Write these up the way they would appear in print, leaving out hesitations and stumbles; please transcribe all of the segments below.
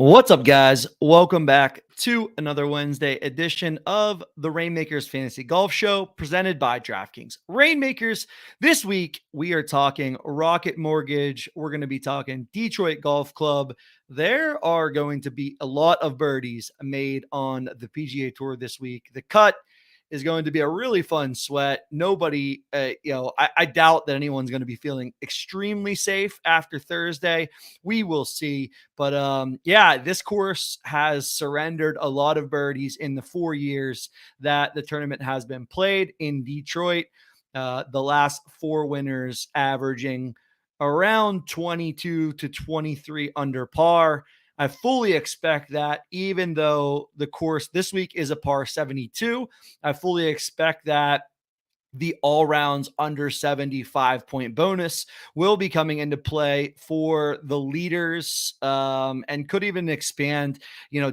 What's up, guys? Welcome back to another Wednesday edition of the Reignmakers Fantasy Golf Show presented by DraftKings. Reignmakers, this week we are talking Rocket Mortgage. We're going to be talking Detroit Golf Club. There are going to be a lot of birdies made on the PGA Tour this week. The cut is going to be a really fun sweat. Nobody, I doubt that anyone's going to be feeling extremely safe after Thursday. We will see. But yeah, this course has surrendered a lot of birdies in the 4 years that the tournament has been played in Detroit. The last four winners averaging around 22 to 23 under par. I fully expect that, even though the course this week is a par 72, I fully expect that the all rounds under 75-point bonus will be coming into play for the leaders, and could even expand,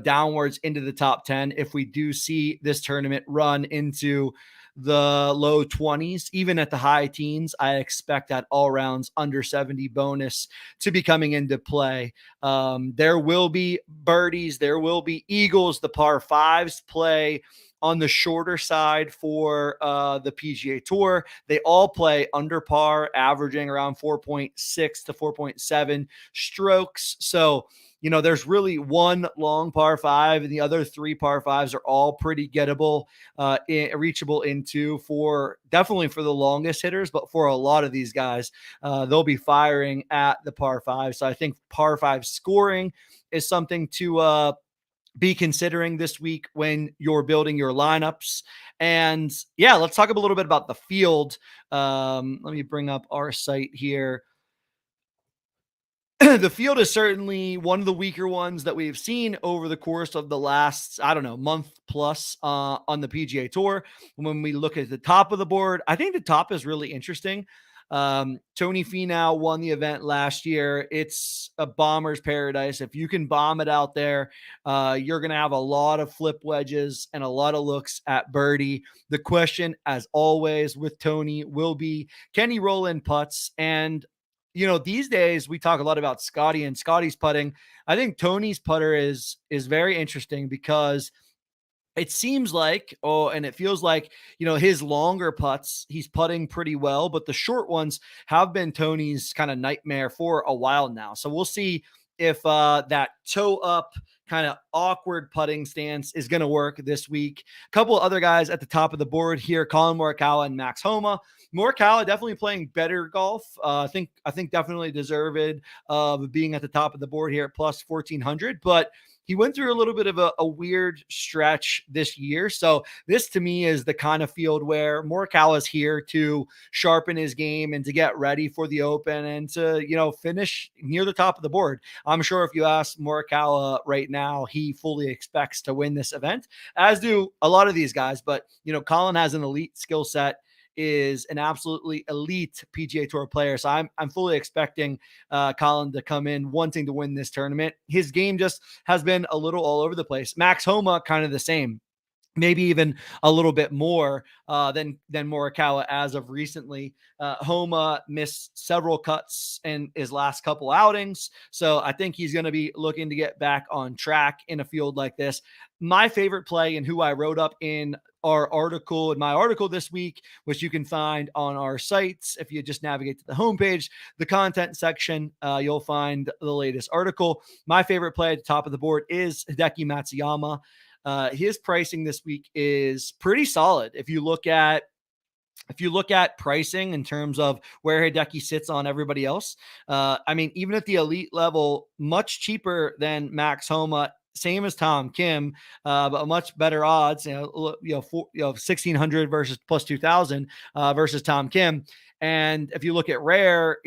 downwards into the top 10 if we do see this tournament run into the low 20s, even at the high teens. I expect that all rounds under 70 bonus to be coming into play. There will be birdies, there will be eagles. The par fives play on the shorter side for the PGA Tour. They all play under par, averaging around 4.6 to 4.7 strokes. So, there's really one long par five, and the other three par fives are all pretty gettable, reachable into definitely for the longest hitters, but for a lot of these guys, they'll be firing at the par five. So I think par five scoring is something to be considering this week when you're building your lineups. And yeah, let's talk a little bit about the field. Let me bring up our site here. The field is certainly one of the weaker ones that we've seen over the course of the last, month plus on the PGA Tour. When we look at the top of the board, I think the top is really interesting. Tony Finau won the event last year. It's a bomber's paradise. If you can bomb it out there, you're going to have a lot of flip wedges and a lot of looks at birdie. The question, as always with Tony, will be, can he roll in putts? And these days we talk a lot about Scotty and Scotty's putting. I think Tony's putter is very interesting because it seems like, and it feels like, his longer putts, he's putting pretty well, but the short ones have been Tony's kind of nightmare for a while now. So we'll see if that toe up kind of awkward putting stance is going to work this week. A couple other guys at the top of the board here, Colin Morikawa and Max Homa. Morikawa definitely playing better golf. I think definitely deserved of being at the top of the board here at plus 1400, but he went through a little bit of a weird stretch this year. So this to me is the kind of field where Morikawa is here to sharpen his game and to get ready for the Open and to, finish near the top of the board. I'm sure if you ask Morikawa right now, he fully expects to win this event, as do a lot of these guys. But, Colin has an elite skill set, is an absolutely elite PGA Tour player. So I'm fully expecting Colin to come in wanting to win this tournament. His game just has been a little all over the place. Max Homa, kind of the same. Maybe even a little bit more than Morikawa as of recently. Homa missed several cuts in his last couple outings, so I think he's going to be looking to get back on track in a field like this. My favorite play, and who I wrote up in my article this week, which you can find on our sites. If you just navigate to the homepage, the content section, you'll find the latest article. My favorite play at the top of the board is Hideki Matsuyama. His pricing this week is pretty solid. If you look at pricing in terms of where Hideki sits on everybody else, even at the elite level, much cheaper than Max Homa, same as Tom Kim, but much better odds. 1,600 versus plus 2,000 versus Tom Kim. And if you look at rare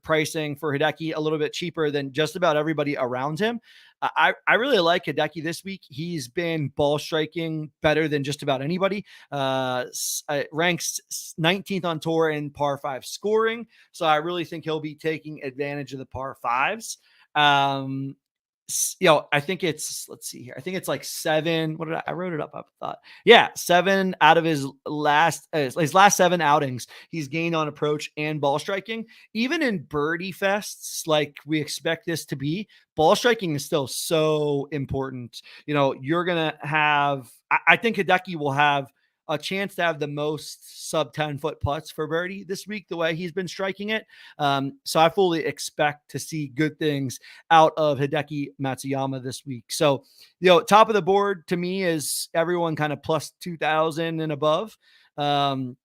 pricing for Hideki, a little bit cheaper than just about everybody around him. I really like Hideki this week. He's been ball striking better than just about anybody. Ranks 19th on tour in par five scoring. So I really think he'll be taking advantage of the par fives. I think it's, let's see here. I think it's like seven. What did I wrote it up? I thought, yeah, seven out of his last seven outings, he's gained on approach and ball striking. Even in birdie fests, like we expect this to be, ball striking is still so important. You're going to have, I think Hideki will have a chance to have the most sub 10-foot putts for birdie this week, the way he's been striking it. So I fully expect to see good things out of Hideki Matsuyama this week. So, top of the board to me is everyone kind of plus 2,000 and above. And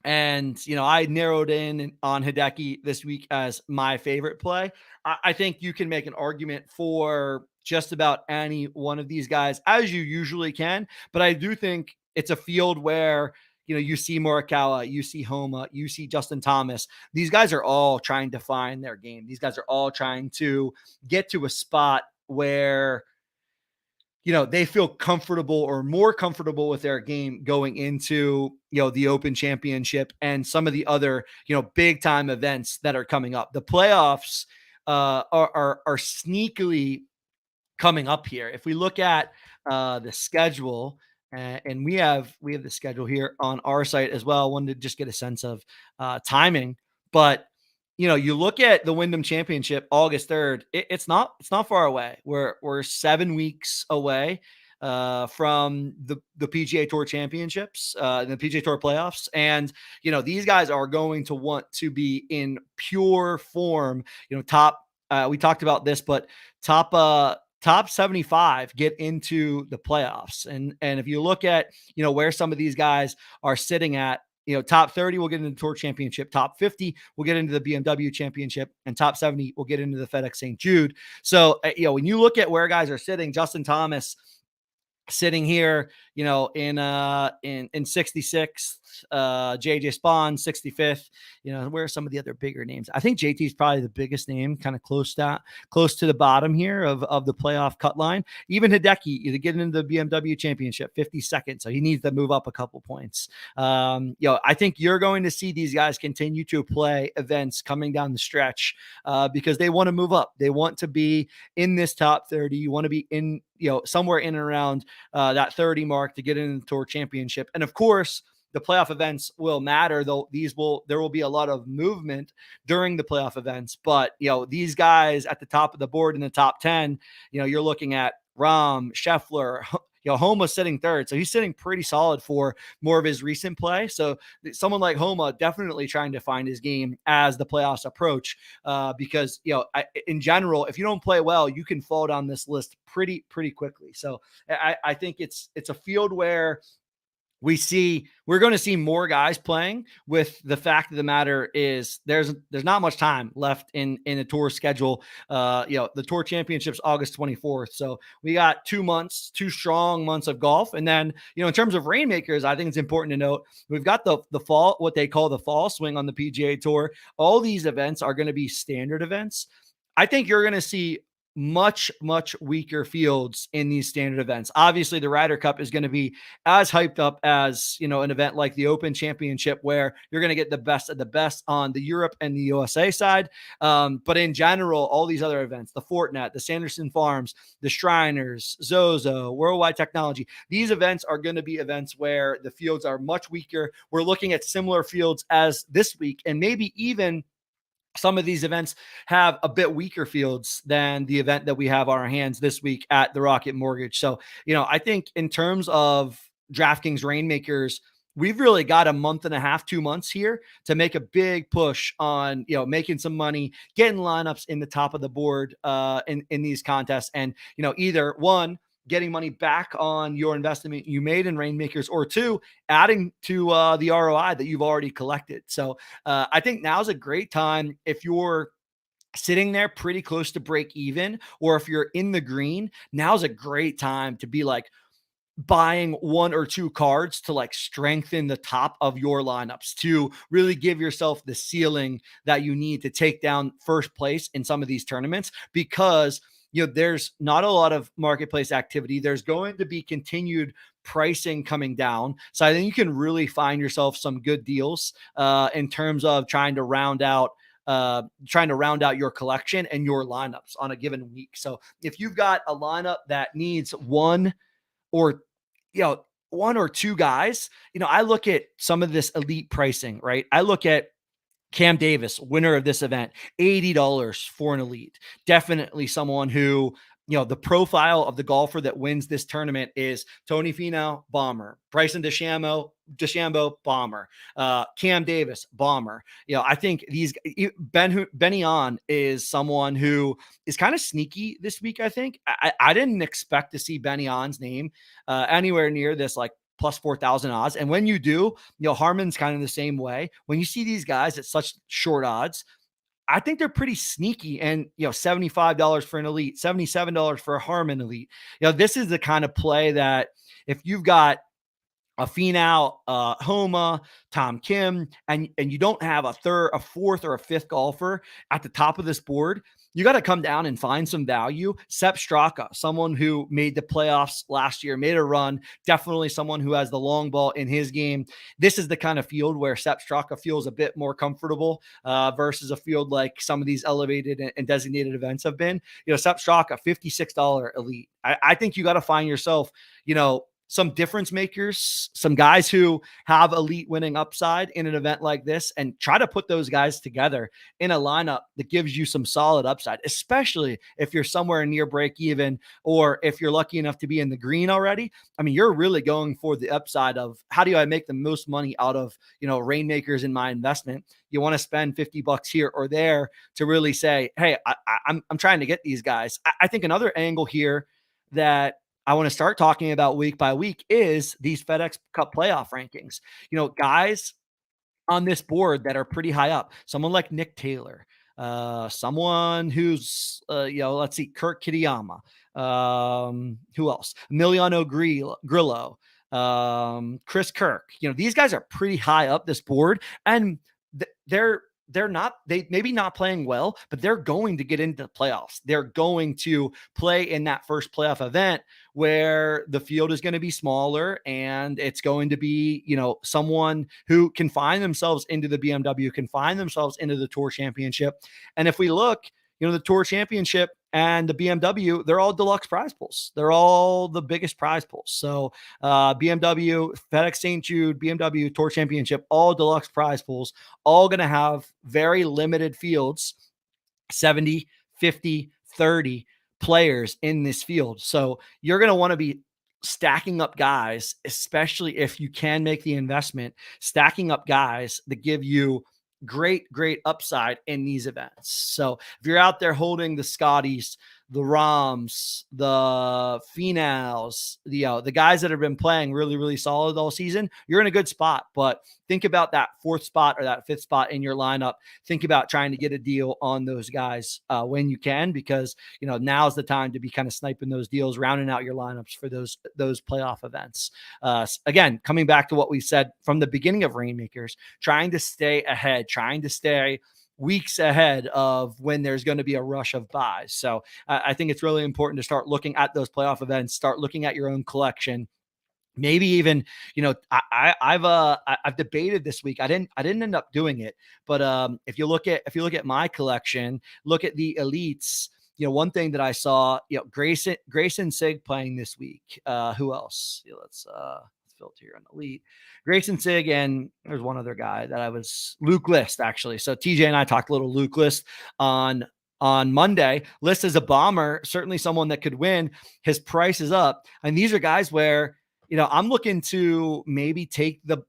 I narrowed in on Hideki this week as my favorite play. I think you can make an argument for just about any one of these guys, as you usually can. But I do think it's a field where you see Morikawa, you see Homa, you see Justin Thomas. These guys are all trying to find their game. These guys are all trying to get to a spot where they feel comfortable or more comfortable with their game going into, the Open Championship and some of the other, big time events that are coming up. The playoffs are sneakily coming up here. If we look at the schedule, and we have the schedule here on our site as well. I wanted to just get a sense of timing, but you look at the Wyndham Championship, August 3rd. It's not far away. We're 7 weeks away from the PGA Tour Championships, the PGA Tour playoffs, and these guys are going to want to be in pure form. Top. We talked about this, but top 75 get into the playoffs, and if you look at where some of these guys are sitting at. Top 30 will get into the Tour Championship. Top 50 will get into the BMW Championship, and top 70 will get into the FedEx St. Jude. So, when you look at where guys are sitting, Justin Thomas sitting here, in 66th, JJ Spawn 65th. Where are some of the other bigger names? I think JT is probably the biggest name, kind of close to the bottom here of the playoff cut line. Even Hideki to get into the BMW Championship, 52nd, so he needs to move up a couple points. I think you're going to see these guys continue to play events coming down the stretch because they want to move up. They want to be in this top 30. You want to be in, somewhere in and around that 30 mark to get into the Tour Championship. And of course, the playoff events will matter, though. There will be a lot of movement during the playoff events, but these guys at the top of the board in the top 10, you're looking at Rahm, Scheffler, Homa sitting third. So he's sitting pretty solid for more of his recent play. So someone like Homa definitely trying to find his game as the playoffs approach, because, in general, if you don't play well, you can fall down this list pretty quickly. So I think it's a field where we're going to see more guys playing. With the fact of the matter is there's not much time left in a tour schedule. The Tour Championships August 24th. So we got 2 months, 2 strong months of golf. And then, in terms of Reignmakers, I think it's important to note we've got the fall, what they call the fall swing on the PGA Tour. All these events are going to be standard events. I think you're going to see much weaker fields in these standard events. Obviously, the Ryder Cup is going to be as hyped up as an event like the Open Championship, where you're going to get the best of the best on the Europe and the USA side. But in general, all these other events, the Fortinet, the Sanderson Farms, the Shriners, Zozo, Worldwide Technology, these events are going to be events where the fields are much weaker. We're looking at similar fields as this week, and maybe even some of these events have a bit weaker fields than the event that we have on our hands this week at the Rocket Mortgage. So, I think in terms of DraftKings Reignmakers, we've really got a month and a half, 2 months here to make a big push on, making some money, getting lineups in the top of the board in these contests. And, either one, getting money back on your investment you made in Reignmakers, or 2, adding to the ROI that you've already collected. So I think now's a great time if you're sitting there pretty close to break even, or if you're in the green, now's a great time to be like buying 1 or 2 cards to like strengthen the top of your lineups, to really give yourself the ceiling that you need to take down first place in some of these tournaments, because there's not a lot of marketplace activity. There's going to be continued pricing coming down. So I think you can really find yourself some good deals in terms of trying to round out trying to round out your collection and your lineups on a given week. So if you've got a lineup that needs or you know one or two guys, I look at some of this elite pricing, right? I look at Cam Davis, winner of this event, $80 for an elite. Definitely someone who, the profile of the golfer that wins this tournament is Tony Finau, bomber. Bryson DeChambeau, bomber. Cam Davis, bomber. I think Benny On is someone who is kind of sneaky this week. I think I didn't expect to see Benny On's name anywhere near this like plus 4,000 odds. And when you do, Harman's kind of the same way. When you see these guys at such short odds, I think they're pretty sneaky. And, $75 for an elite, $77 for a Harman elite. This is the kind of play that if you've got a Finau, Homa, Tom Kim, and you don't have a fourth, or a fifth golfer at the top of this board, you got to come down and find some value. Sepp Straka, someone who made the playoffs last year, made a run, definitely someone who has the long ball in his game. This is the kind of field where Sepp Straka feels a bit more comfortable versus a field like some of these elevated and designated events have been. Sepp Straka, $56 elite. I think you got to find yourself, some difference makers, some guys who have elite winning upside in an event like this, and try to put those guys together in a lineup that gives you some solid upside, especially if you're somewhere near break even, or if you're lucky enough to be in the green already. I mean, you're really going for the upside of how do I make the most money out of, Reignmakers in my investment. You want to spend $50 here or there to really say, hey, I'm trying to get these guys. I think another angle here that I want to start talking about week by week is these FedEx Cup playoff rankings. Guys on this board that are pretty high up. Someone like Nick Taylor, someone who's, let's see, Kurt Kitayama. Who else? Emiliano Grillo, Chris Kirk. These guys are pretty high up this board, and they maybe not playing well, but they're going to get into the playoffs. They're going to play in that first playoff event where the field is going to be smaller, and it's going to be, someone who can find themselves into the BMW, can find themselves into the Tour Championship. And if we look, the Tour Championship and the BMW, they're all deluxe prize pools. They're all the biggest prize pools. So BMW, FedEx St. Jude, BMW Tour Championship, all deluxe prize pools, all going to have very limited fields, 70, 50, 30 players in this field. So you're going to want to be stacking up guys, especially if you can make the investment, stacking up guys that give you great upside in these events. So if you're out there holding the Scotties, the Roms, the Finaus, the guys that have been playing really solid all season, you're in a good spot. But think about that fourth spot or that fifth spot in your lineup. Think about trying to get a deal on those guys when you can, because now's the time to be kind of sniping those deals, rounding out your lineups for those playoff events. Again, coming back to what we said from the beginning of Reignmakers, trying to stay ahead, trying to stay weeks ahead of when there's going to be a rush of buys. So I think it's really important to start looking at those playoff events, start looking at your own collection. Maybe even, I've debated this week. I didn't end up doing it, but if you look at my collection, look at the elites. One thing that I saw, Grayson Sig playing this week. Who else? Let's filter here on elite. Grayson Sig, and there's one other guy that I was, Luke List, actually. So TJ and I talked a little Luke List on Monday. List is a bomber, certainly someone that could win. His price is up, and these are guys where I'm looking to maybe take the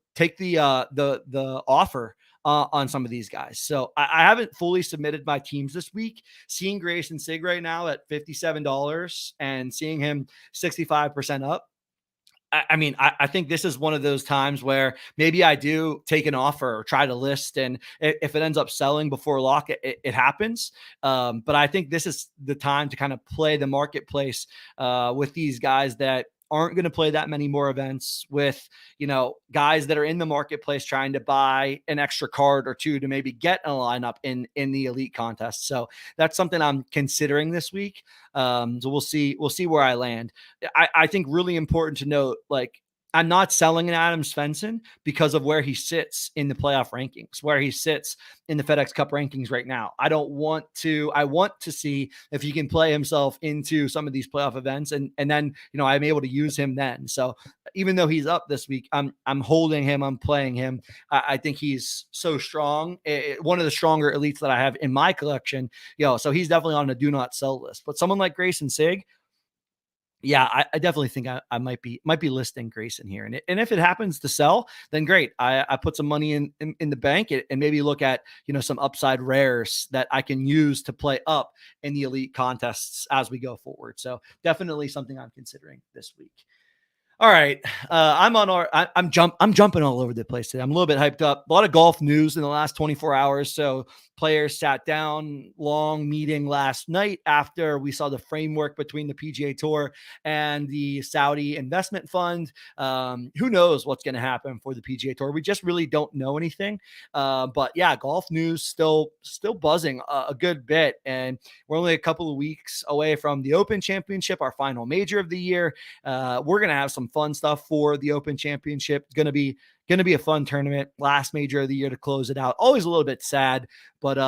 offer on some of these guys. So I haven't fully submitted my teams this week. Seeing Grayson Sig right now at $57 and seeing him 65% up, I mean, I think this is one of those times where maybe I do take an offer or try to list, and if it ends up selling before lock, it happens. But I think this is the time to kind of play the marketplace with these guys that aren't going to play that many more events, with, guys that are in the marketplace trying to buy an extra card or two to maybe get a lineup in the elite contest. So that's something I'm considering this week. So we'll see where I land. I think really important to note, like, I'm not selling an Adam Svensson because of where he sits in the playoff rankings, where he sits in the FedEx Cup rankings right now. I want to see if he can play himself into some of these playoff events. And then, I'm able to use him then. So even though he's up this week, I'm holding him, I'm playing him. I think he's so strong. One of the stronger elites that I have in my collection, so he's definitely on a do not sell list. But someone like Grayson Sig, yeah, I definitely think I might be listing Grayson here, and if it happens to sell, then great. I put some money in the bank and maybe look at some upside rares that I can use to play up in the elite contests as we go forward. So definitely something I'm considering this week. All right. I'm jumping all over the place today. I'm a little bit hyped up. A lot of golf news in the last 24 hours. So players sat down, long meeting last night after we saw the framework between the PGA Tour and the Saudi investment fund. Who knows what's going to happen for the PGA Tour? We just really don't know anything. But yeah, golf news still buzzing a good bit. And we're only a couple of weeks away from the Open Championship, our final major of the year. We're going to have some fun stuff for the Open Championship. It's going to be a fun tournament. Last major of the year to close it out. Always a little bit sad, but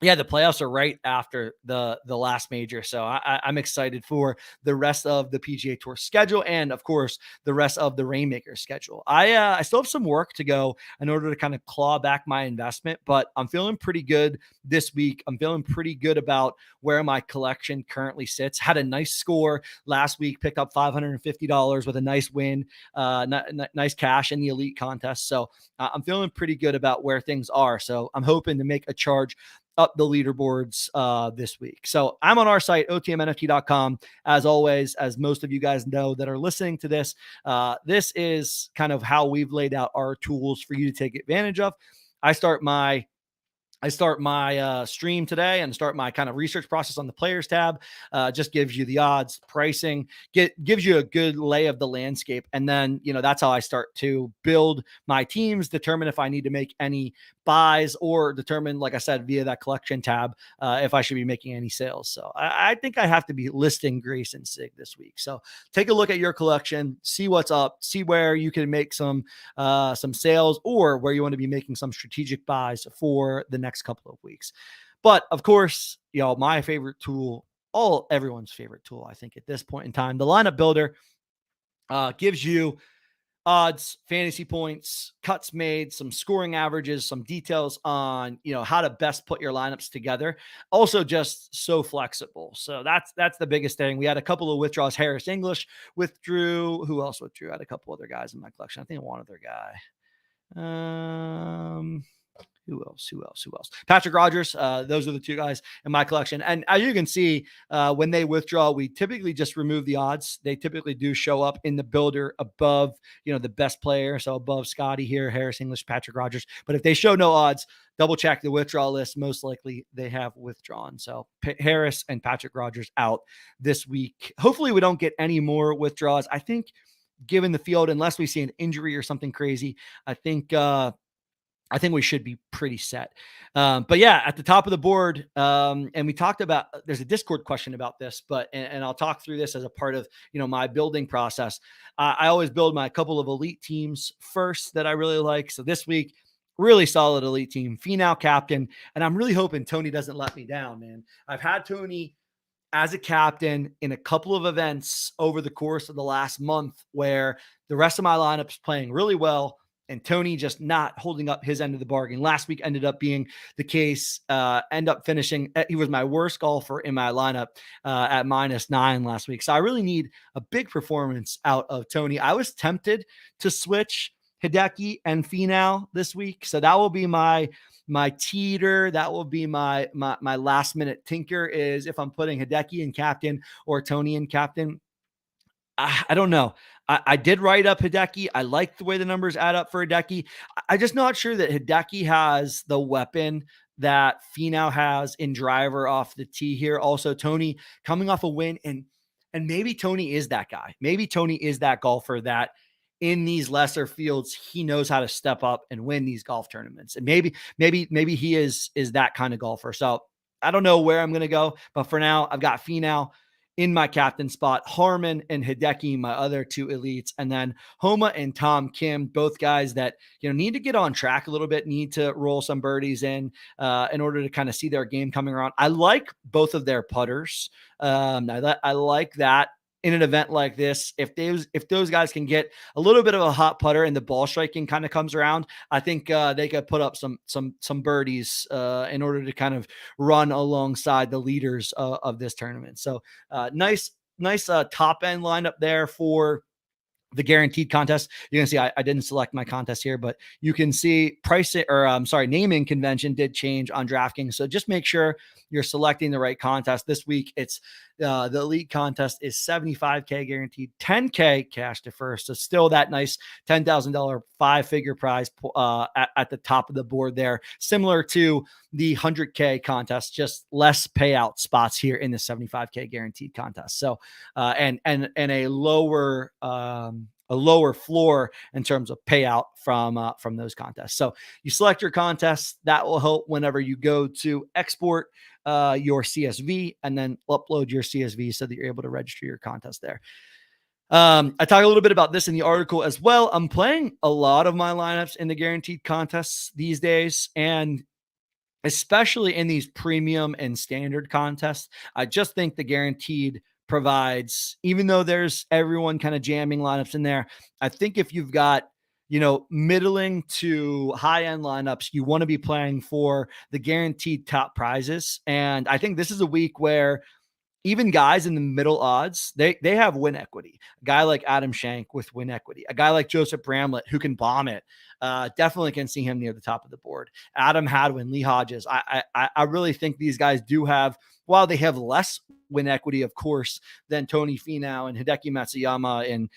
yeah, the playoffs are right after the last major. So I'm excited for the rest of the PGA Tour schedule and, of course, the rest of the Reignmakers schedule. I still have some work to go in order to kind of claw back my investment, but I'm feeling pretty good this week. I'm feeling pretty good about where my collection currently sits. Had a nice score last week, picked up $550 with a nice win, nice cash in the elite contest. So I'm feeling pretty good about where things are. So I'm hoping to make a charge up the leaderboards this week. So I'm on our site, otmnft.com. As always, as most of you guys know that are listening to this, this is kind of how we've laid out our tools for you to take advantage of. I start my stream today and start my kind of research process on the players tab. Just gives you the odds, pricing, gives you a good lay of the landscape. And then, that's how I start to build my teams, determine if I need to make any buys or determine, like I said, via that collection tab, if I should be making any sales. So I think I have to be listing Grayson Sig this week. So take a look at your collection, see what's up, see where you can make some sales or where you want to be making some strategic buys for the next couple of weeks. But of course, my favorite tool, everyone's favorite tool, I think at this point in time, the lineup builder gives you odds, fantasy points, cuts made, some scoring averages, some details on, how to best put your lineups together. Also just so flexible. So that's the biggest thing. We had a couple of withdrawals. Harris English withdrew. Who else withdrew? I had a couple other guys in my collection. I think one other guy. Who else? Patrick Rogers. Those are the two guys in my collection. And as you can see, when they withdraw, we typically just remove the odds. They typically do show up in the builder above, the best player. So above Scotty here, Harris English, Patrick Rogers. But if they show no odds, double check the withdrawal list. Most likely they have withdrawn. So Harris and Patrick Rogers out this week. Hopefully we don't get any more withdrawals. I think given the field, unless we see an injury or something crazy, I think we should be pretty set. But yeah, at the top of the board, and we talked about, there's a Discord question about this, and I'll talk through this as a part of, my building process. I always build my couple of elite teams first that I really like. So this week, really solid elite team, Finau captain. And I'm really hoping Tony doesn't let me down, man. I've had Tony as a captain in a couple of events over the course of the last month where the rest of my lineup's playing really well and Tony just not holding up his end of the bargain. Last week ended up being the case. End up finishing. He was my worst golfer in my lineup at -9 last week. So I really need a big performance out of Tony. I was tempted to switch Hideki and Finau this week. So that will be my teeter. That will be my last minute tinker is if I'm putting Hideki in captain or Tony in captain. I don't know. I did write up Hideki. I like the way the numbers add up for Hideki. I'm just not sure that Hideki has the weapon that Finau has in driver off the tee here. Also, Tony coming off a win, and maybe Tony is that guy. Maybe Tony is that golfer that in these lesser fields, he knows how to step up and win these golf tournaments. And maybe he is that kind of golfer. So I don't know where I'm going to go, but for now, I've got Finau in my captain spot, Harman and Hideki, my other two elites, and then Homa and Tom Kim, both guys that need to get on track a little bit, need to roll some birdies in order to kind of see their game coming around. I like both of their putters. I like that in an event like this. If those guys can get a little bit of a hot putter and the ball striking kind of comes around, I think they could put up some birdies in order to kind of run alongside the leaders of this tournament. So nice top end lineup there for the guaranteed contest. You can see I didn't select my contest here, but you can see naming convention did change on DraftKings. So just make sure you're selecting the right contest. This week, it's the elite contest is $75K guaranteed, $10K cash to first. So still that nice $10,000 5-figure prize at the top of the board there, similar to the 100K contest, just less payout spots here in the 75K guaranteed contest. So and a lower floor in terms of payout from those contests. So you select your contest. That will help whenever you go to export your CSV and then upload your CSV so that you're able to register your contest there. I talk a little bit about this in the article as well. I'm playing a lot of my lineups in the guaranteed contests these days, and especially in these premium and standard contests, I just think the guaranteed provides, even though there's everyone kind of jamming lineups in there, I think if you've got, middling to high end lineups, you want to be playing for the guaranteed top prizes. And I think this is a week where even guys in the middle odds, they have win equity. A guy like Adam Schenk with win equity, a guy like Joseph Bramlett who can bomb it, definitely can see him near the top of the board. Adam Hadwin, Lee Hodges. I really think these guys do have, while they have less win equity, of course, than Tony Finau and Hideki Matsuyama and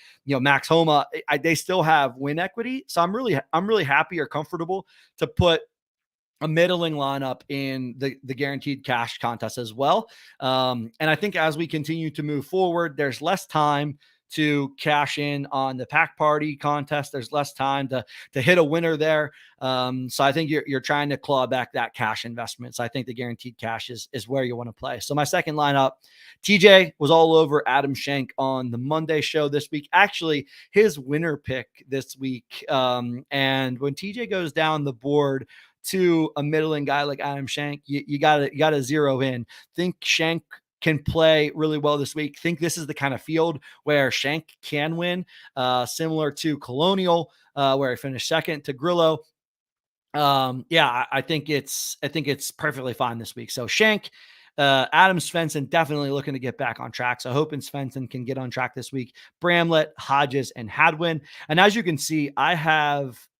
Max Homa, they still have win equity. So I'm really happy or comfortable to put a middling lineup in the guaranteed cash contest as well. And I think as we continue to move forward, there's less time to cash in on the pack party contest. There's less time to hit a winner there. So I think you're trying to claw back that cash investment. So I think the guaranteed cash is where you want to play. So my second lineup, TJ was all over Adam Schenk on the Monday show this week. Actually, his winner pick this week. And when TJ goes down the board to a middling guy like Adam Schenk, you gotta zero in. Think Schenk can play really well this week. Think this is the kind of field where Schenk can win, similar to Colonial, where he finished second to Grillo. I think it's perfectly fine this week. So Schenk, Adam Svensson definitely looking to get back on track. So hoping Svensson can get on track this week. Bramlett, Hodges, and Hadwin. And as you can see, I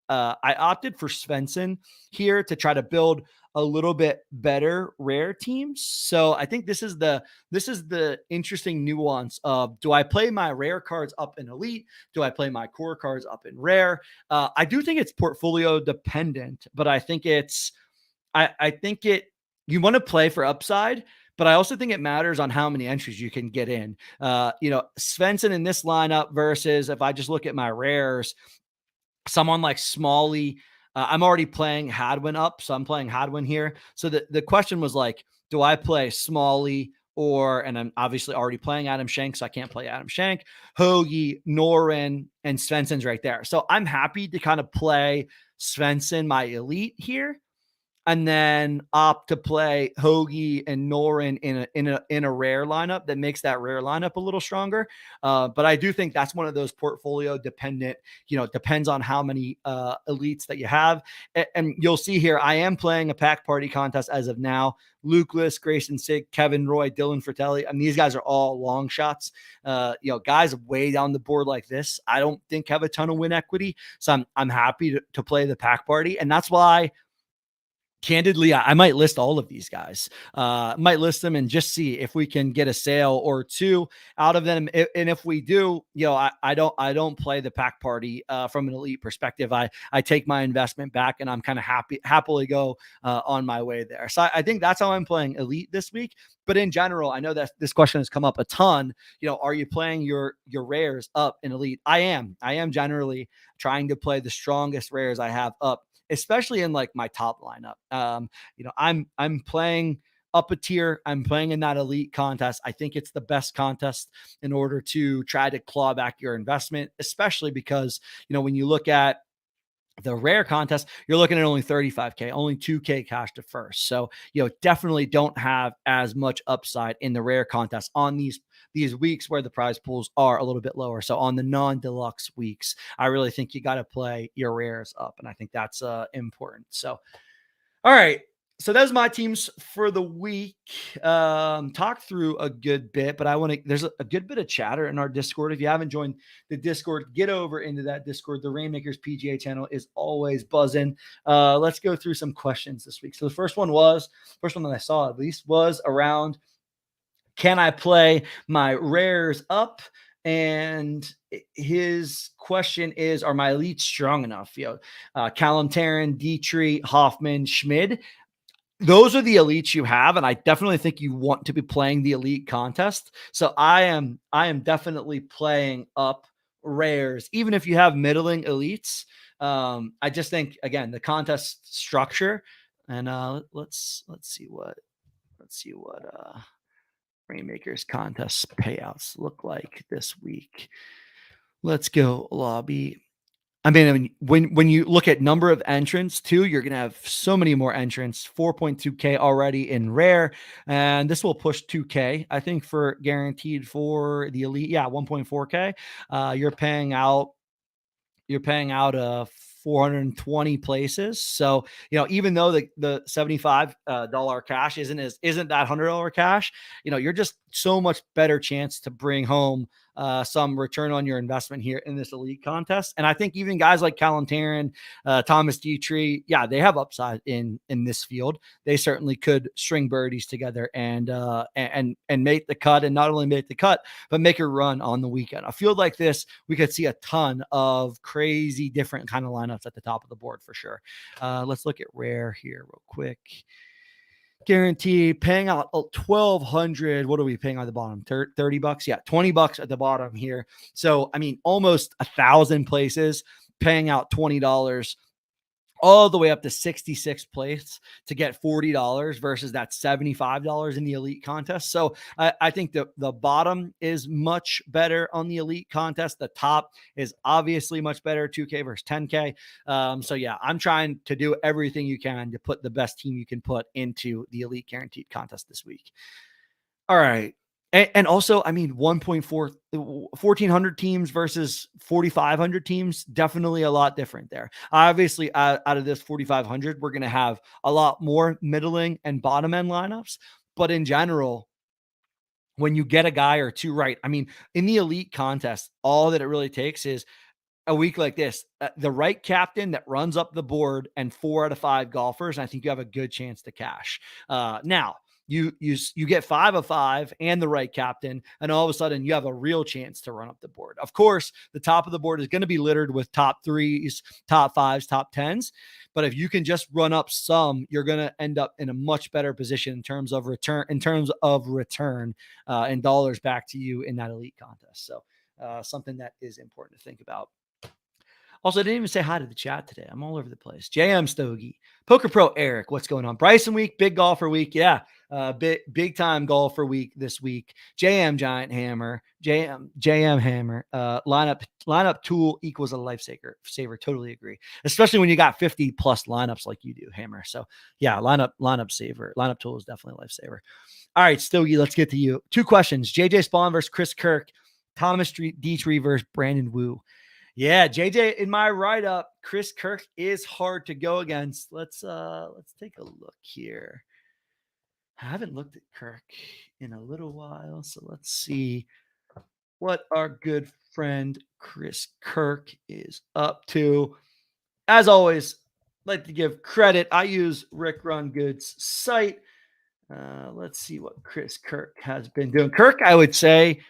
opted for Svensson here to try to build a little bit better rare teams. So I think this is the interesting nuance of, do I play my rare cards up in elite? Do I play my core cards up in rare? I do think it's portfolio dependent, but I think you want to play for upside, but I also think it matters on how many entries you can get in. Svensson in this lineup versus if I just look at my rares, someone like Smalley, I'm already playing Hadwin up, so I'm playing Hadwin here. So the question was like, do I play Smalley and I'm obviously already playing Adam Schenk, so I can't play Adam Schenk, Hoagie, Noren, and Svensson's right there. So I'm happy to kind of play Svensson, my elite here, and then opt to play Hoagie and Noren in a rare lineup that makes that rare lineup a little stronger. But I do think that's one of those portfolio dependent, depends on how many elites that you have. And you'll see here, I am playing a pack party contest as of now. Luke List, Grayson Sig, Kevin Roy, Dylan Fratelli. I mean, these guys are all long shots. Guys way down the board like this, I don't think have a ton of win equity. So I'm happy to play the pack party. And that's why, candidly, I might list all of these guys, might list them and just see if we can get a sale or two out of them. And if we do, I don't play the pack party from an elite perspective. I take my investment back and I'm kind of happily go on my way there. So I think that's how I'm playing elite this week. But in general, I know that this question has come up a ton. Are you playing your rares up in elite? I am generally trying to play the strongest rares I have up, especially in like my top lineup. I'm playing up a tier. I'm playing in that elite contest. I think it's the best contest in order to try to claw back your investment, especially because, when you look at the rare contest, you're looking at only 35K, only 2K cash to first. So, definitely don't have as much upside in the rare contest on these weeks where the prize pools are a little bit lower. So on the non-deluxe weeks, I really think you got to play your rares up. And I think that's important. So, all right. So that's my teams for the week. Talk through a good bit, but there's a good bit of chatter in our Discord. If you haven't joined the Discord, get over into that Discord. The Reignmakers PGA channel is always buzzing. Let's go through some questions this week. So the first one that I saw at least was around, can I play my rares up? And his question is, are my elites strong enough? Callum Tarrant, Dietrich, Hoffman, Schmid. Those are the elites you have, and I definitely think you want to be playing the elite contest. So I am definitely playing up rares, even if you have middling elites. I just think, again, the contest structure, and let's see what Rainmakers contest payouts look like this week. Let's go lobby. I mean, when you look at number of entrants too, you're going to have so many more entrants, 4.2K already in rare. And this will push 2K, I think, for guaranteed for the elite. Yeah. 1.4K. You're paying out 420 places. So, even though the $75 cash isn't that $100 cash, you're just so much better chance to bring home some return on your investment here in this elite contest. And I think even guys like Callum Tarrant, Thomas Dietrich, yeah, they have upside in this field. They certainly could string birdies together and make the cut, and not only make the cut, but make a run on the weekend. A field like this, we could see a ton of crazy different kind of lineups at the top of the board for sure. Let's look at rare here real quick. Guarantee paying out 1,200. What are we paying on the bottom? $30? Yeah, $20 at the bottom here. So, I mean, almost 1,000 places paying out $20 all the way up to 66 place to get $40 versus that $75 in the elite contest. So I think the bottom is much better on the elite contest. The top is obviously much better, 2K versus 10K. So yeah, I'm trying to do everything you can to put the best team you can put into the elite guaranteed contest this week. All right. And also, I mean, 1,400 teams versus 4,500 teams, definitely a lot different there. Obviously, out of this 4,500, we're going to have a lot more middling and bottom end lineups. But in general, when you get a guy or two right, I mean, in the elite contest, all that it really takes is a week like this, the right captain that runs up the board and 4 out of 5 golfers, and I think you have a good chance to cash. Now, you get 5 of 5 and the right captain, and all of a sudden you have a real chance to run up the board. Of course, the top of the board is going to be littered with top 3s, top 5s, top 10s. But if you can just run up some, you're going to end up in a much better position in terms of return and dollars back to you in that elite contest. So something that is important to think about. Also, I didn't even say hi to the chat today. I'm all over the place. JM Stogie, Poker Pro Eric, what's going on? Bryson week, big golfer week. Yeah. Big time golfer week this week. JM Giant Hammer, JM Hammer, lineup tool equals a lifesaver. Totally agree. Especially when you got 50 plus lineups like you do, Hammer. So yeah, lineup saver. Lineup tool is definitely a lifesaver. All right, Stogie, let's get to you. 2 questions. JJ Spawn versus Chris Kirk. Thomas Dietrich versus Brandon Wu. Yeah, JJ, in my write-up, Chris Kirk is hard to go against. Let's take a look here. I haven't looked at Kirk in a little while, so let's see what our good friend Chris Kirk is up to. As always, I'd like to give credit. I use Rick Run Good's site. Let's see what Chris Kirk has been doing. Kirk, I would say,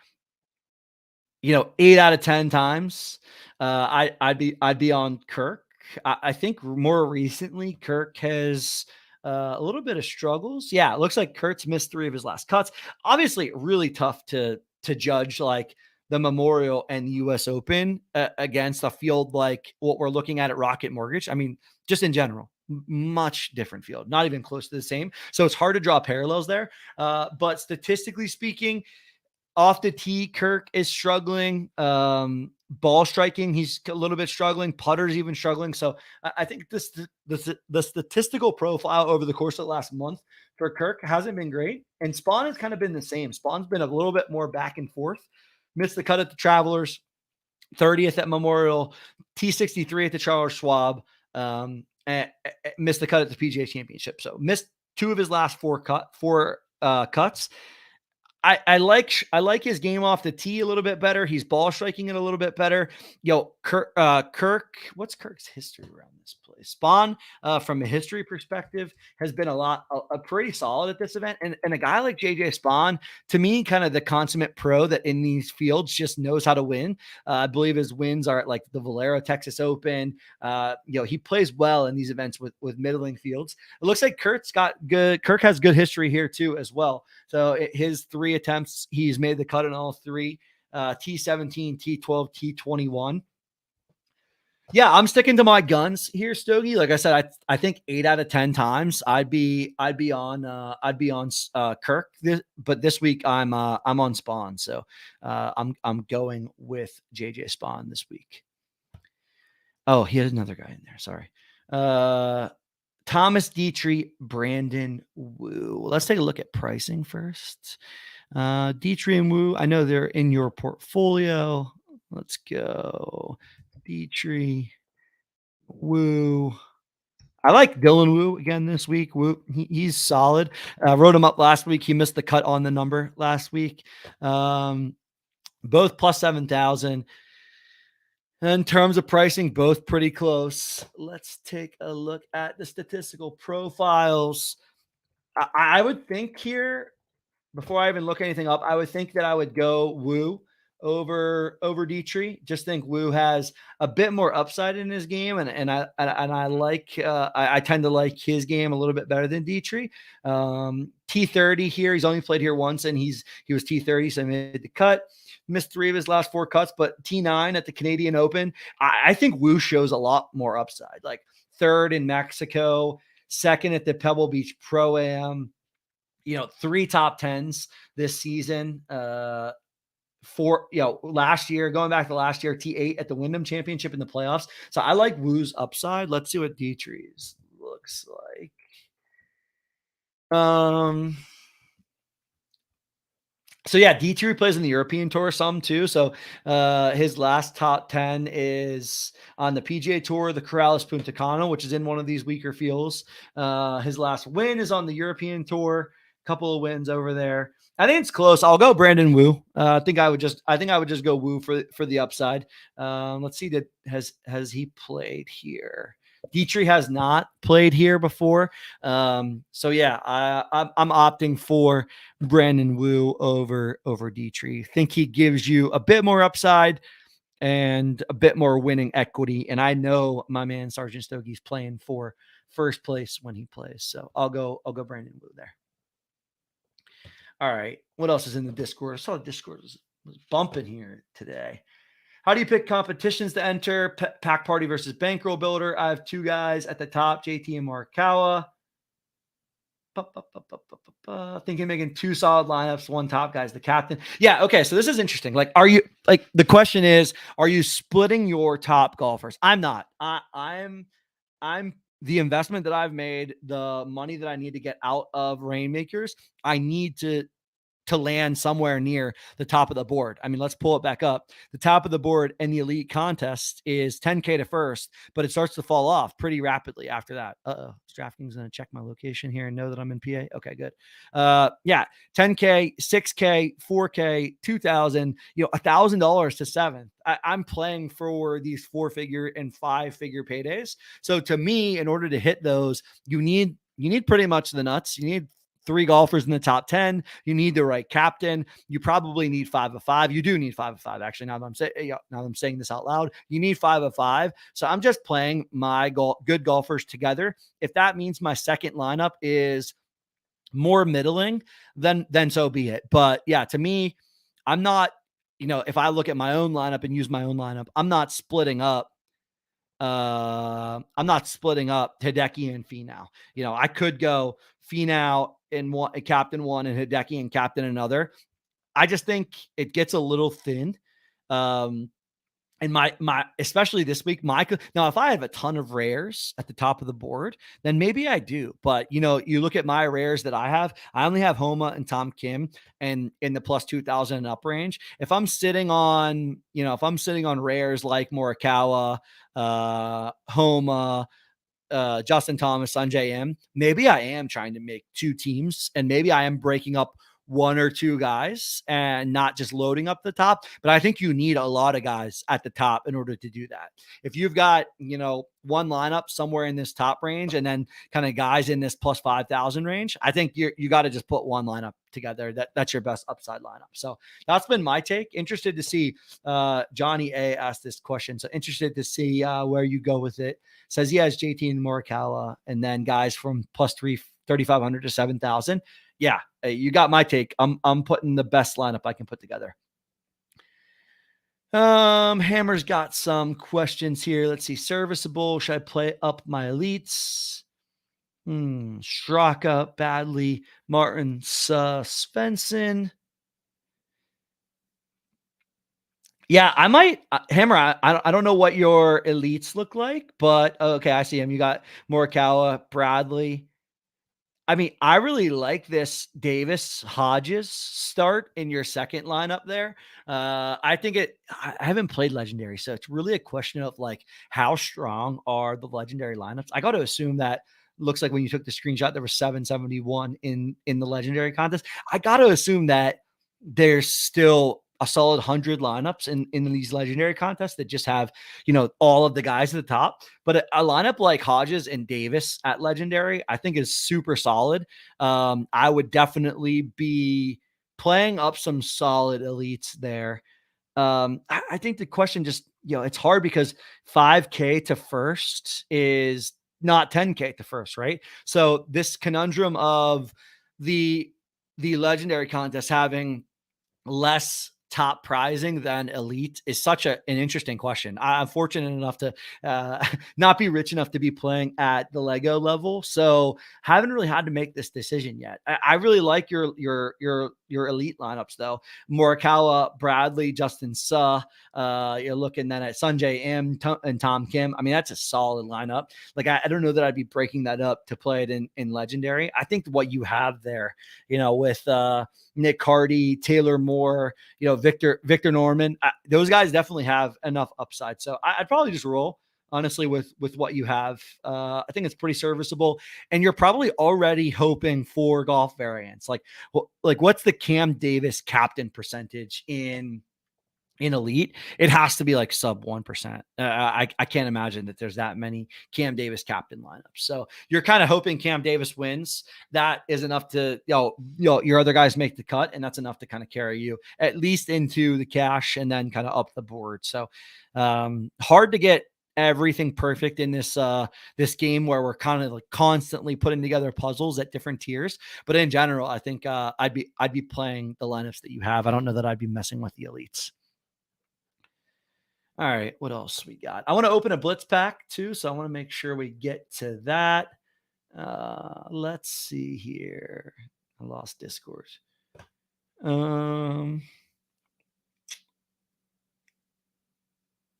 8 out of 10 times, I'd be on Kirk. I think more recently, Kirk has a little bit of struggles. Yeah, it looks like Kurt's missed 3 of his last cuts. Obviously, really tough to judge like the Memorial and the U.S. Open against a field like what we're looking at Rocket Mortgage. I mean, just in general, much different field, not even close to the same. So it's hard to draw parallels there. But statistically speaking, off the tee, Kirk is struggling. Ball striking, he's a little bit struggling. Putter's even struggling. So I think the statistical profile over the course of the last month for Kirk hasn't been great. And Spawn has kind of been the same. Spawn's been a little bit more back and forth. Missed the cut at the Travelers, 30th at Memorial, T63 at the Charles Schwab, and missed the cut at the PGA Championship. So missed two of his last four cuts. I like his game off the tee a little bit better. He's ball striking it a little bit better. Kirk, what's Kirk's history around this place? Spawn, from a history perspective, has been a pretty solid at this event. And a guy like JJ Spawn, to me, kind of the consummate pro that in these fields just knows how to win. I believe his wins are at like the Valero Texas Open. He plays well in these events with middling fields. It looks like Kirk has good history here too as well. So his 3 attempts, he's made the cut in all 3, T17, T12, T21. Yeah, I'm sticking to my guns here, Stogie. Like I said, I think 8 out of 10 times I'd be on Kirk. But this week I'm on Spawn, so I'm going with JJ Spawn this week. Oh, he has another guy in there. Sorry. Thomas Dietrich, Brandon Wu. Let's take a look at pricing first. Dietrich and Wu, I know they're in your portfolio. Let's go. Dietrich, Wu. I like Dylan Wu again this week. Wu, he's solid. Wrote him up last week. He missed the cut on the number last week. Both plus 7,000. In terms of pricing, both pretty close. Let's take a look at the statistical profiles. I would think here, before I even look anything up, I would think that I would go Wu over Dietrich. Just think Wu has a bit more upside in his game, and I like I tend to like his game a little bit better than Dietrich. T30 here, he's only played here once, and he was T30, so he made the cut. Missed 3 of his last 4 cuts, but T9 at the Canadian Open. I think Wu shows a lot more upside. Like 3rd in Mexico, 2nd at the Pebble Beach Pro-Am. 3 top 10s this season. Last year, going back to last year, T8 at the Wyndham Championship in the playoffs. So I like Wu's upside. Let's see what Dietrich's looks like. So yeah, Dietrich plays in the European Tour some too. So his last top 10 is on the PGA Tour, the Corrales Punta Cana, which is in one of these weaker fields. His last win is on the European Tour. A couple of wins over there. I think it's close. I'll go Brandon Wu. I think I would just go Wu for the upside. Let's see, has he played here? Dietrich has not played here before. So yeah, I'm opting for Brandon Wu over Dietrich. Think he gives you a bit more upside and a bit more winning equity. And I know my man Sergeant Stokey's playing for first place when he plays. So I'll go Brandon Wu there. All right. What else is in the Discord? I saw the Discord was bumping here today. How do you pick competitions to enter? Pack Party versus Bankroll Builder. I have 2 guys at the top, JT and Morikawa. Thinking making 2 solid lineups, 1 top guy's the captain. Yeah, okay, so this is interesting. Like, the question is, are you splitting your top golfers? I'm not. I'm the investment that I've made, the money that I need to get out of Reignmakers, I need to land somewhere near the top of the board. I mean, let's pull it back up. The top of the board in the elite contest is 10K to first, but it starts to fall off pretty rapidly after that. DraftKings going to check my location here and know that I'm in PA. Okay, good. 10K, 6K, 4K, 2,000, $1,000 to 7th. I'm playing for these 4-figure and 5-figure paydays. So to me, in order to hit those, you need pretty much the nuts. You need 3 golfers in the top 10. You need the right captain. You probably need 5 of 5. You do need 5 of 5. Actually, now that I'm saying this out loud, you need 5 of 5. So I'm just playing my good golfers together. If that means my second lineup is more middling, then so be it. But yeah, to me, I'm not, if I look at my own lineup and use my own lineup, I'm not splitting up I'm not splitting up Hideki and Finau. I could go Finau in one, captain one, and Hideki and captain another. I just think it gets a little thin. And my especially this week, now if I have a ton of rares at the top of the board, then maybe I do. But you look at my rares that I have, I only have Homa and Tom Kim and in the plus 2,000 and up range. If I'm sitting on rares like Morikawa, Homa, Justin Thomas, Sanjay M, maybe I am trying to make two teams, and maybe I am breaking up one or two guys and not just loading up the top. But I think you need a lot of guys at the top in order to do that. If you've got, one lineup somewhere in this top range and then kind of guys in this plus 5,000 range, I think you got to just put one lineup together. That's your best upside lineup. So that's been my take. Interested to see Johnny A asked this question. So interested to see where you go with it. Says he has JT and Morikawa, and then guys from plus 3,500 to 7,000. Yeah, you got my take. I'm putting the best lineup I can put together. Hammer's got some questions here. Let's see. Serviceable. Should I play up my elites? Straka, Badley, Martin, Svensson. Yeah, I might Hammer. I don't know what your elites look like, but okay, I see him. You got Morikawa, Bradley. I mean, I really like this Davis Hodges start in your second lineup there. I think I haven't played Legendary, so it's really a question of like how strong are the Legendary lineups. I got to assume that looks like when you took the screenshot, there was 771 in the Legendary contest. I got to assume that there's still a solid 100 lineups in these Legendary contests that just have, all of the guys at the top. But a lineup like Hodges and Davis at Legendary, I think is super solid. I would definitely be playing up some solid elites there. I think the question just, it's hard because 5K to first is not 10K to first, right? So this conundrum of the Legendary contest having less top prizing than elite is such an interesting question. I'm fortunate enough to not be rich enough to be playing at the Lego level, so haven't really had to make this decision yet. I really like your elite lineups though. Morikawa, Bradley, Justin Suh. You're looking then at Sanjay M and Tom Kim. I mean, that's a solid lineup. Like I don't know that I'd be breaking that up to play it in Legendary. I think what you have there, with Nick Hardy, Taylor Moore, Victor Norman, those guys definitely have enough upside. So I'd probably just roll honestly with what you have. I think it's pretty serviceable, and you're probably already hoping for golf variants. Like what's the Cam Davis captain percentage in elite? It has to be like sub 1%. I can't imagine that there's that many Cam Davis captain lineups. So you're kind of hoping Cam Davis wins. That is enough to, your other guys make the cut, and that's enough to kind of carry you at least into the cash and then kind of up the board. So hard to get everything perfect in this game where we're kind of like constantly putting together puzzles at different tiers. But in general, I think I'd be playing the lineups that you have. I don't know that I'd be messing with the elites. All right, what else we got? I want to open a blitz pack too, so I want to make sure we get to that. Let's see here. I lost Discord.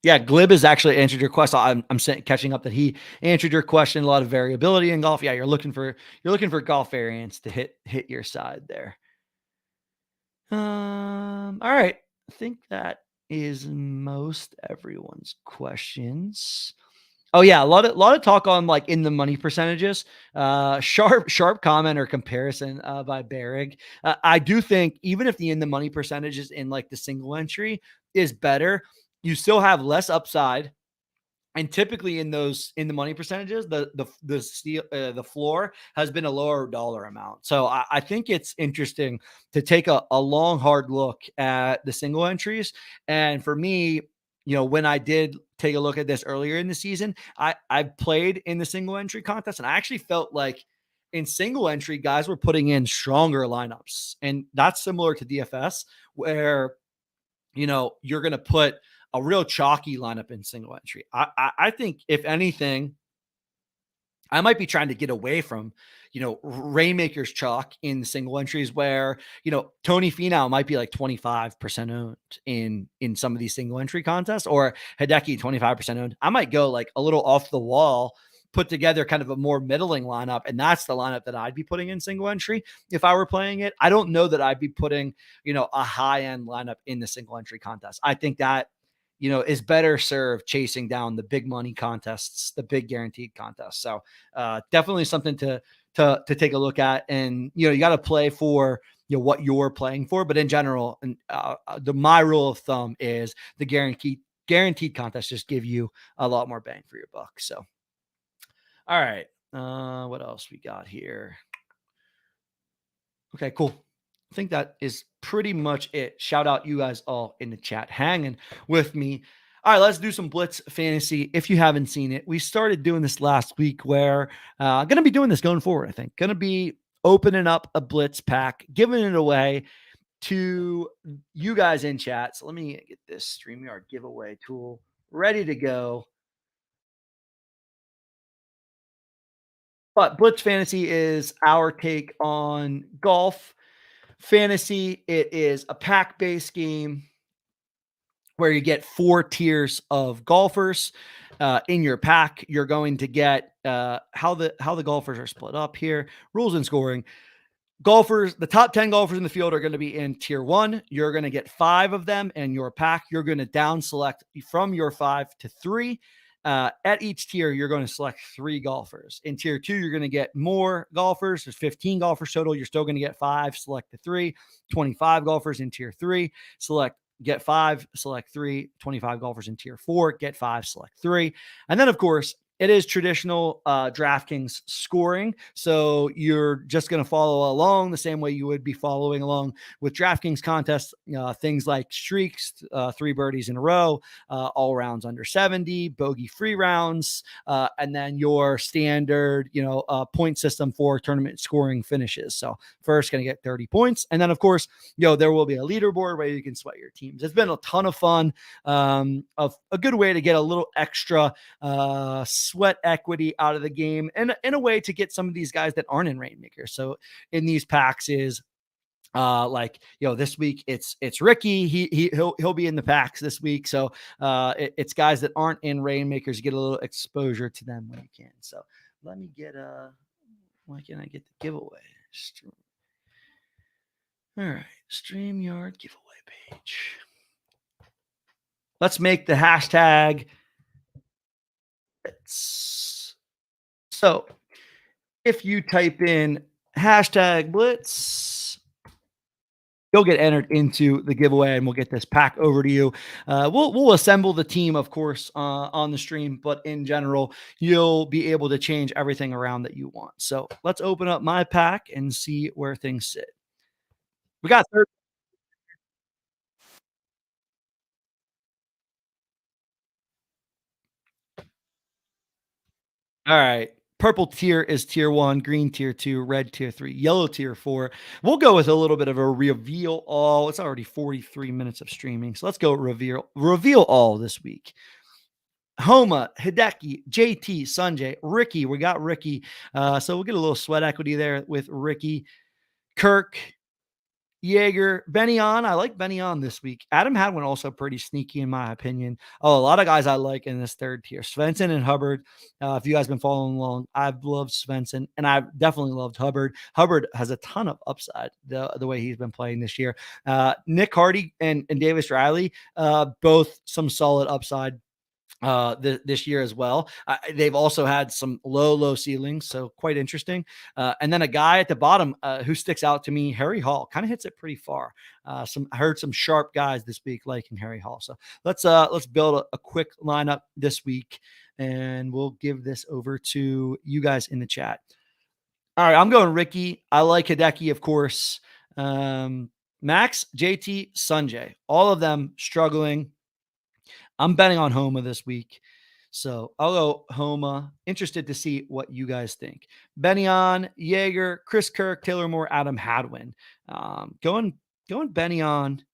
Yeah, Glib has actually answered your question. I'm catching up that he answered your question. A lot of variability in golf. Yeah, you're looking for golf variants to hit your side there. All right, I think that is most everyone's questions. Oh yeah, a lot of talk on like in the money percentages. Sharp comment or comparison by Berrig. I do think even if the in the money percentages in like the single entry is better, you still have less upside. And typically in the money percentages, the floor has been a lower dollar amount. So I think it's interesting to take a long, hard look at the single entries. And for me, when I did take a look at this earlier in the season, I played in the single entry contest, and I actually felt like in single entry, guys were putting in stronger lineups. And that's similar to DFS, where you're going to put a real chalky lineup in single entry. I think if anything, I might be trying to get away from, Rainmakers chalk in single entries where, Tony Finau might be like 25% owned in some of these single entry contests, or Hideki 25% owned. I might go like a little off the wall, put together kind of a more middling lineup, and that's the lineup that I'd be putting in single entry if I were playing it. I don't know that I'd be putting, a high end lineup in the single entry contest. I think that is better served chasing down the big money contests, the big guaranteed contests. So definitely something to take a look at. And, you got to play for, what you're playing for. But in general, and my rule of thumb is the guaranteed contests just give you a lot more bang for your buck. So, all right. What else we got here? Okay, cool. I think that is pretty much it. Shout out you guys all in the chat hanging with me. All right, let's do some Blitz Fantasy. If you haven't seen it, we started doing this last week where going to be doing this going forward, I think. Going to be opening up a Blitz pack, giving it away to you guys in chat. So let me get this StreamYard giveaway tool ready to go. But Blitz Fantasy is our take on golf fantasy. It is a pack-based game where you get 4 tiers of golfers in your pack. You're going to get how the golfers are split up here. Rules and scoring. Golfers, the top 10 golfers in the field are going to be in tier 1. You're going to get 5 of them in your pack. You're going to down select from your 5 to 3. At each tier, you're going to select 3 golfers. In tier 2, you're going to get more golfers. There's 15 golfers total. You're still going to get 5, select the 3. 25 golfers in tier 3, get 5, select 3. 25 golfers in tier 4, get 5, select 3. And then, of course, it is traditional DraftKings scoring. So you're just going to follow along the same way you would be following along with DraftKings contests, things like streaks, 3 birdies in a row, all rounds under 70, bogey-free rounds, and then your standard, point system for tournament scoring finishes. So first going to get 30 points. And then, of course, there will be a leaderboard where you can sweat your teams. It's been a ton of fun, of a good way to get a little extra sweat equity out of the game, and in a way to get some of these guys that aren't in Rainmakers. So in these packs is this week it's Ricky. He'll be in the packs this week. So it's guys that aren't in Rainmakers. Get a little exposure to them when you can. So let me get why can't I get the giveaway? All right, StreamYard giveaway page. Let's make the hashtag. So if you type in hashtag Blitz, you'll get entered into the giveaway, and we'll get this pack over to you. We'll assemble the team, of course, on the stream, but in general, you'll be able to change everything around that you want. So let's open up my pack and see where things sit. We got third. All right. Purple tier is tier 1, green tier 2, red tier 3, yellow tier 4. We'll go with a little bit of a reveal all. It's already 43 minutes of streaming. So let's go reveal all this week. Homa, Hideki, JT, Sanjay, Ricky. We got Ricky. So we'll get a little sweat equity there with Ricky. Kirk, Jaeger, Benny on. I like Benny on this week. Adam Hadwin also pretty sneaky in my opinion. Oh, a lot of guys I like in this third tier. Svensson and Hubbard. If you guys been following along, I've loved Svensson and I've definitely loved Hubbard. Hubbard has a ton of upside the way he's been playing this year. Nick Hardy and Davis Riley, both some solid upside this year as well. They've also had some low ceilings, so quite interesting. And then a guy at the bottom who sticks out to me, Harry Hall, kind of hits it pretty far. I heard some sharp guys this week liking Harry Hall. So let's build a quick lineup this week, and we'll give this over to you guys in the chat. All right, I'm going Ricky. I like Hideki, of course. Max, JT, Sanjay, all of them struggling. I'm betting on Homa this week. So I'll go Homa. Interested to see what you guys think. Benny on, Jaeger, Chris Kirk, Taylor Moore, Adam Hadwin. Going Benny on,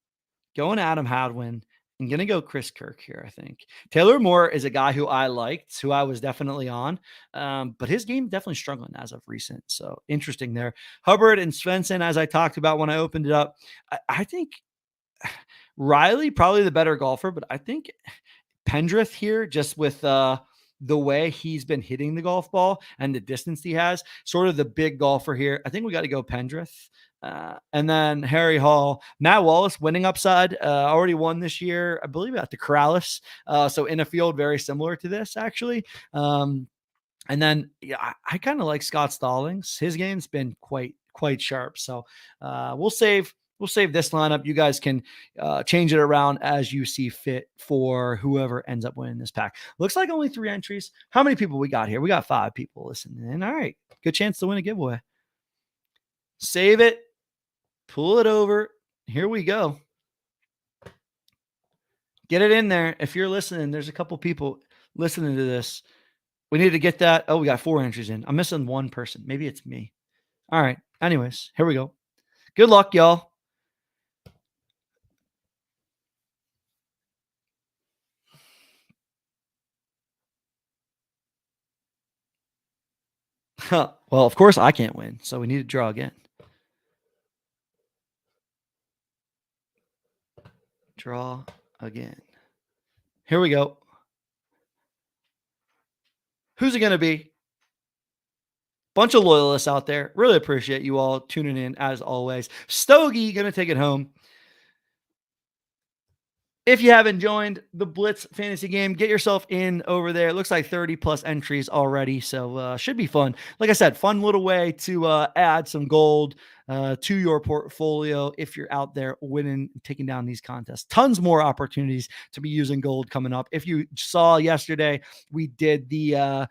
going Adam Hadwin, I'm going to go Chris Kirk here, I think. Taylor Moore is a guy who I liked, who I was definitely on, but his game definitely struggling as of recent. So interesting there. Hubbard and Svensson, as I talked about when I opened it up, I think Riley probably the better golfer, but I think Pendrith here, just with the way he's been hitting the golf ball and the distance he has, sort of the big golfer here. I think we got to go Pendrith. And then Harry Hall, Matt Wallace winning upside, already won this year, I believe at the Corrales. So in a field very similar to this, actually. And then yeah, I kind of like Scott Stallings. His game's been quite sharp. So we'll save this lineup. You guys can change it around as you see fit for whoever ends up winning this pack. Looks like only 3 entries. How many people we got here? We got 5 people listening in. All right, good chance to win a giveaway. Save it, pull it over. Here we go. Get it in there. If you're listening, there's a couple people listening to this. We need to get that. Oh, we got 4 entries in. I'm missing one person. Maybe it's me. All right. Anyways, here we go. Good luck, y'all. Well, of course I can't win, so we need to draw again. Draw again. Here we go. Who's it going to be? Bunch of loyalists out there. Really appreciate you all tuning in as always. Stogie going to take it home. If you haven't joined the Blitz fantasy game, get yourself in over there. It looks like 30 plus entries already. So should be fun. Like I said, fun little way to add some gold to your portfolio if you're out there winning, taking down these contests. Tons more opportunities to be using gold coming up. If you saw yesterday, we did the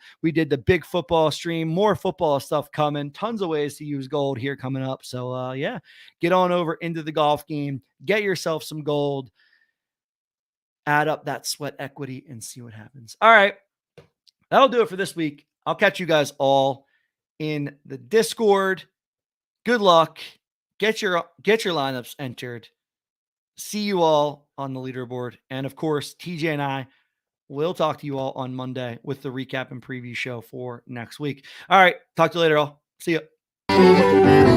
big football stream, more football stuff coming. Tons of ways to use gold here coming up. So yeah, get on over into the golf game, get yourself some gold. Add up that sweat equity and see what happens. All right. That'll do it for this week. I'll catch you guys all in the Discord. Good luck. Get your lineups entered. See you all on the leaderboard. And of course, TJ and I will talk to you all on Monday with the recap and preview show for next week. All right. Talk to you later, all. See ya.